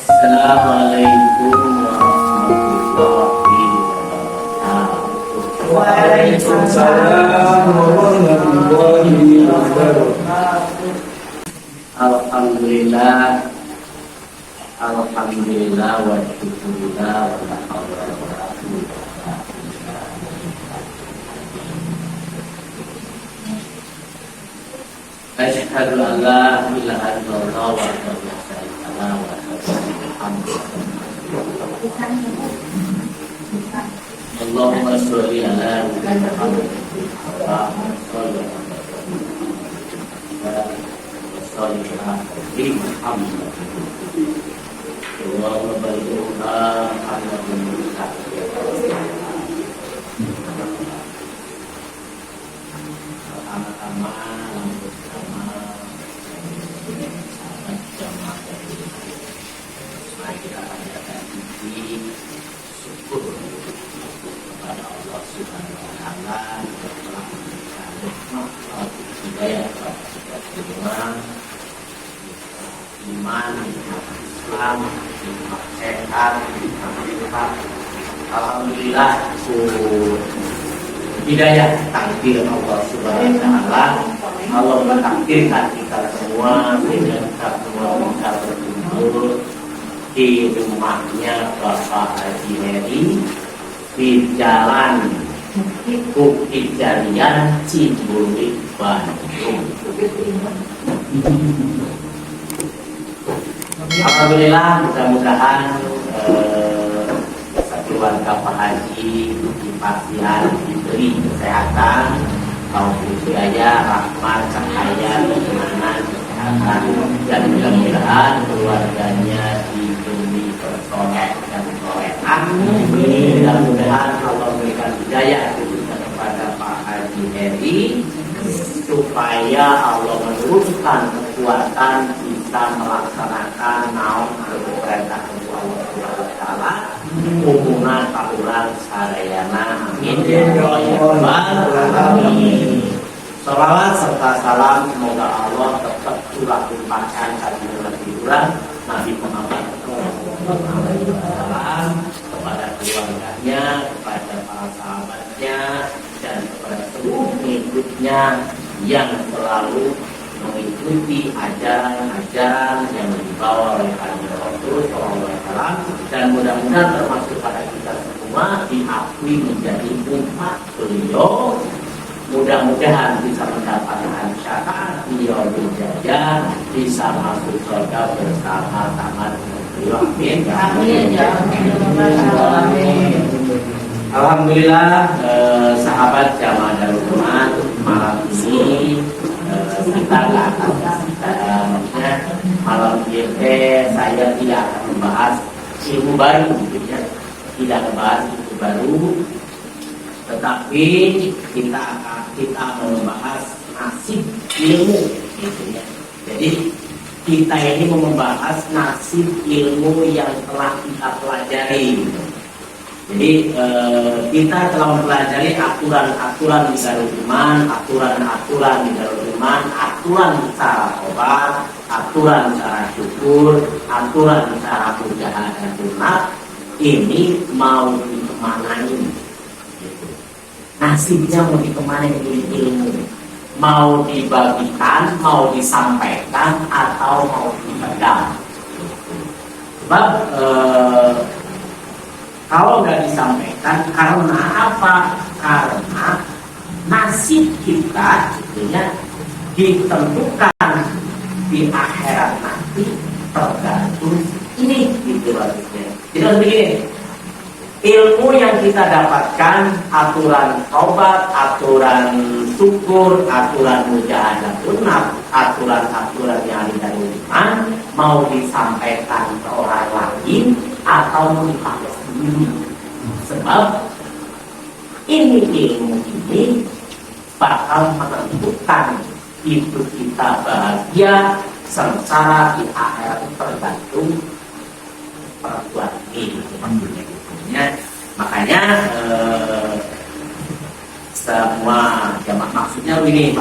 Assalamualaikum warahmatullahi wabarakatuh. Waalaikumsalam warahmatullahi wabarakatuh. Alhamdulillah, alhamdulillah wa syukurillah wa la haula wa la quwwata illa billah. Asyhadu an la ilaha illallah wa asyhadu anna Allahumma sholli ala Muhammad wa sholli Muhammad. Allahumma barik ala Muhammad. Pertama-tama sahabat jamaah dari kita panjatkan puji syukur kepada Allah Subhanahu wa taala yang telah memberikan nikmat hidayah kepada kita semua, iman, Islam, sehat, sehat. Alhamdulillah hidayah takdir Allah Subhanahu wa taala. Allah mentakdirkan kita semua sehingga kita semua bisa berkumpul di rumahnya Bapak Haji Heri di Jalan Bukit Jarian, Cibulir, Bandung. Alhamdulillah, mudah-mudahan keluarga Pak Haji dipastikan diberi kesehatan, taufik hidayah, rahmat, cahaya, keimanan, kesehatan, dan mudah-mudahan keluarganya diberi persoleh dan solehan. Mudah-mudahan Allah memberikan hidayah kepada Pak Haji Heri supaya Allah menurunkan kekuatan bisa melaksanakan naon perintah Allah Subhanahu wa taala hubungan pauran sarayana. Amin ya rabbal alamin. Salawat serta salam semoga Allah tetap curah limpahkan Nabi Muhammad SAW kepada keluarganya, kepada para sahabatnya, dan kepada seluruh pengikutnya yang selalu mengikuti ajaran-ajaran yang dibawa oleh Rasul SAW, dan mudah-mudahan termasuk pada kita semua diakui menjadi umat beliau. Mudah-mudahan bisa mendapatkan syafaat beliau berjaya, bisa masuk surga bersama-sama dengan beliau. Amin. Amin. Alhamdulillah, sahabat jamaah Darul Quran, malam ini kita malam ini saya tidak akan membahas ilmu baru, tidak membahas ilmu baru, tetapi kita membahas nasib ilmu, Jadi kita ini membahas nasib ilmu yang telah kita pelajari. Jadi kita telah mempelajari aturan-aturan di Darul Iman, aturan-aturan di Darul Iman, aturan cara obat, aturan cara syukur, aturan cara mujahadah sunat. Ini mau dikemanain? Nasibnya mau dikemanain ini ilmu? Mau dibagikan, mau disampaikan, atau mau dipendam? Sebab kalau nggak disampaikan, karena apa? Karena nasib kita ditentukan di akhirat nanti tergantung ini gitu maksudnya. Jadi harus begini, ilmu yang kita dapatkan, aturan taubat, aturan syukur, aturan mujahadah sunat, aturan-aturan yang ada dari iman, mau disampaikan ke orang lain atau mau dipakai sendiri. Sebab ini ilmu ini bakal menentukan hidup kita bahagia, sengsara di akhirat tergantung perbuatan ini. Makanya semua jamaah maksudnya begini,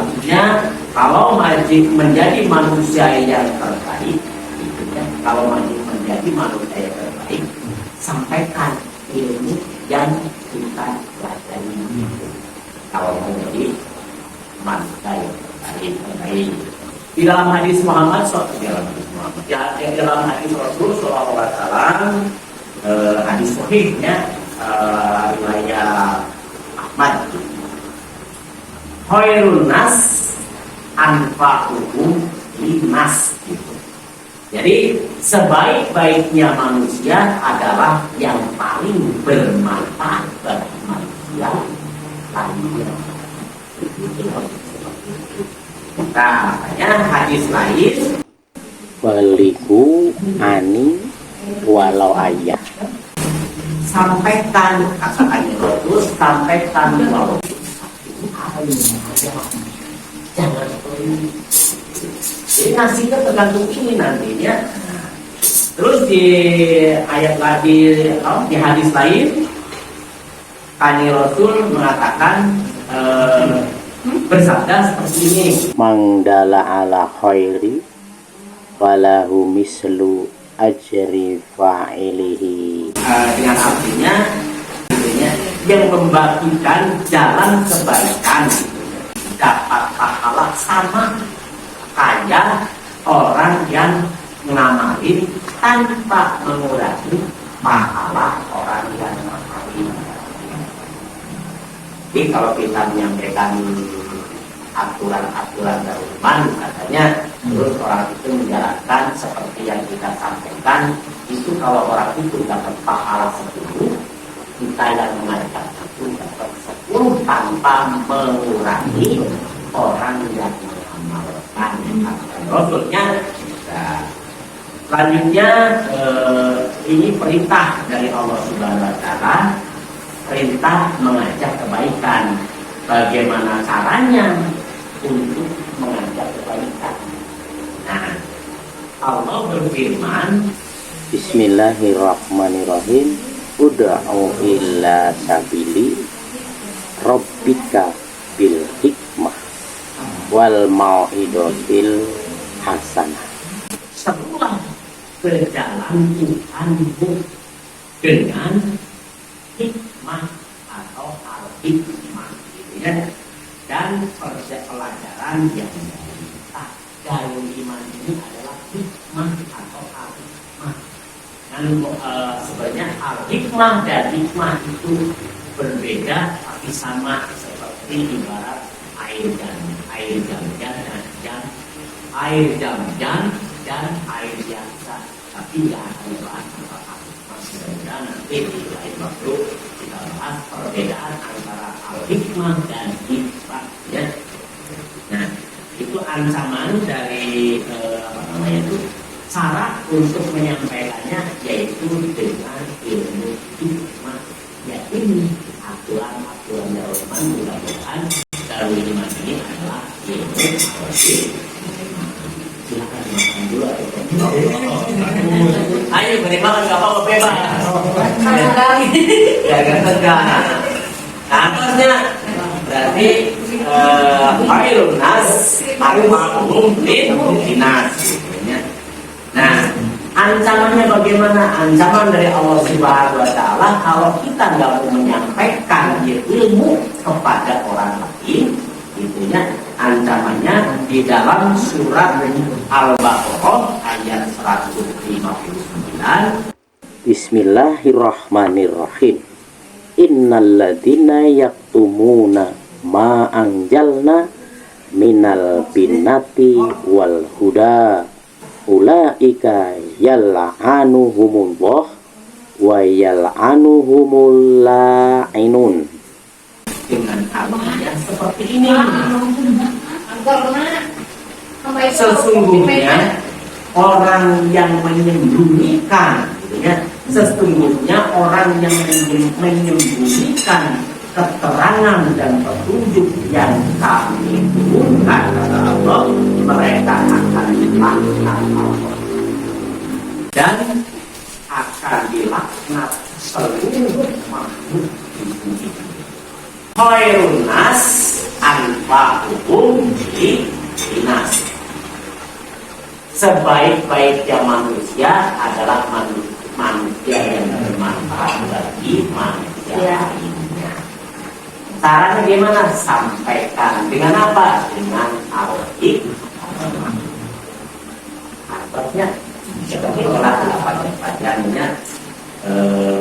kalau menjadi manusia yang terbaik, kalau menjadi menjadi manusia yang terbaik, sampaikan ilmu yang kita pelajari. Kalau menjadi manusia yang terbaik. Di dalam hadis Muhammad, di dalam hadis Rasul Sallallahu Alaihi Wasallam, hadis sahihnya riwayat Ahmad, khairun nas anfa'uhum linnas, gitu. Jadi sebaik-baiknya manusia adalah yang paling bermanfaat bagi manusia lainnya. Nah, makanya hadis lain baliku ani walau ayah, sampaikan kata-kata Rasul, sampaikan walau jangan pelit. Jadi nasihat tergantung ini nantinya. Terus di ayat lagi, di hadis lain, Kani Rasul mengatakan bersabda seperti ini. mangdala ala khairi walahu mislu ajri fa'ilihi. Dengan artinya yang membagikan jalan kebaikan dapat pahala sama kayak orang yang ngamalin tanpa mengurangi pahala orang yang ngamalin. Jadi kalau kita menyampaikan aturan-aturan dari iman katanya, terus orang itu menjalankan seperti yang kita sampaikan, itu kalau orang itu dapat pahala 10, kita yang mengajak itu dapat 10 tanpa mengurangi orang yang mengamalkan Rasulnya. Nah, selanjutnya ini perintah dari Allah Subhanahu Wa Taala, perintah mengajak kebaikan. Bagaimana caranya untuk mengajak kebaikan? Nah, Allah berfirman, Bismillahirrahmanirrahim. Ud'u ila sabili rabbika bil hikmah wal mau'idotil hasanah. setelah berjalan Tuhanmu dengan hikmah atau al-hikmah, gitu ya, dan pelajaran yang baik. Dalil iman ini adalah hikmah atau al-hikmah. Dan sebenarnya al-hikmah dan hikmah itu berbeda tapi sama, seperti ibarat air jam-jam dan air biasa, tapi tidak ada apa-apa. Maksudnya nanti di lain waktu kita bahas perbedaan antara al-hikmah dan hikmah, ya. Nah, itu ancaman dari cara untuk menyampaikannya, yaitu dengan ilmu hikmah. Ya, ini aturan-aturan dari iman. Mudah-mudahan dari iman ini adalah ilmu al-hikmah. Silakan makan dulu. Ayo beri makan, nggak apa-apa, bebas. Jangan tegang. Atasnya berarti khairun nas anfa'uhum linnas. Nah, ancamannya bagaimana? Ancaman dari Allah Subhanahu Wa Taala kalau kita nggak mau menyampaikan ilmu kepada orang lain, itunya ancamannya di dalam surat Al-Baqarah ayat 159. Bismillahirrahmanirrahim. Innalladzina yaktumuna ma anjalna minal binati wal huda ulaika yal'anuhumullah wa yal'anuhumul la'inun. Dengan artinya seperti ini. Sesungguhnya orang yang menyembunyikan, gitu ya, sesungguhnya orang yang menyembunyikan keterangan dan petunjuk yang kami turunkan, kata Allah, mereka akan dilaknat Allah dan akan dilaknat seluruh makhluk di bumi. Khairun nas anfa'uhum linnas. sebaik-baiknya manusia adalah manusia yang bermanfaat bagi manusia lainnya. Caranya gimana? Sampaikan dengan apa? Dengan al-hikmah. Artinya seperti itulah pelajarannya.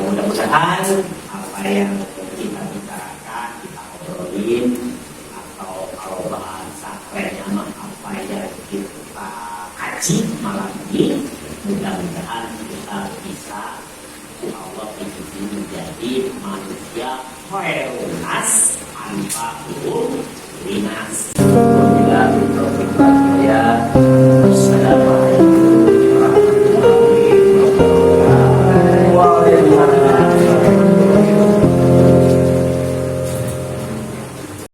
Mudah-mudahan apa yang kita bicarakan, kita obrolin, atau kalau bahasa kerennya apa yang kita kaji malam ini, mudah-mudahan kita bisa Allah ini menjadi manusia khairun nas anfa'ul linas. Wabillahi taufiq.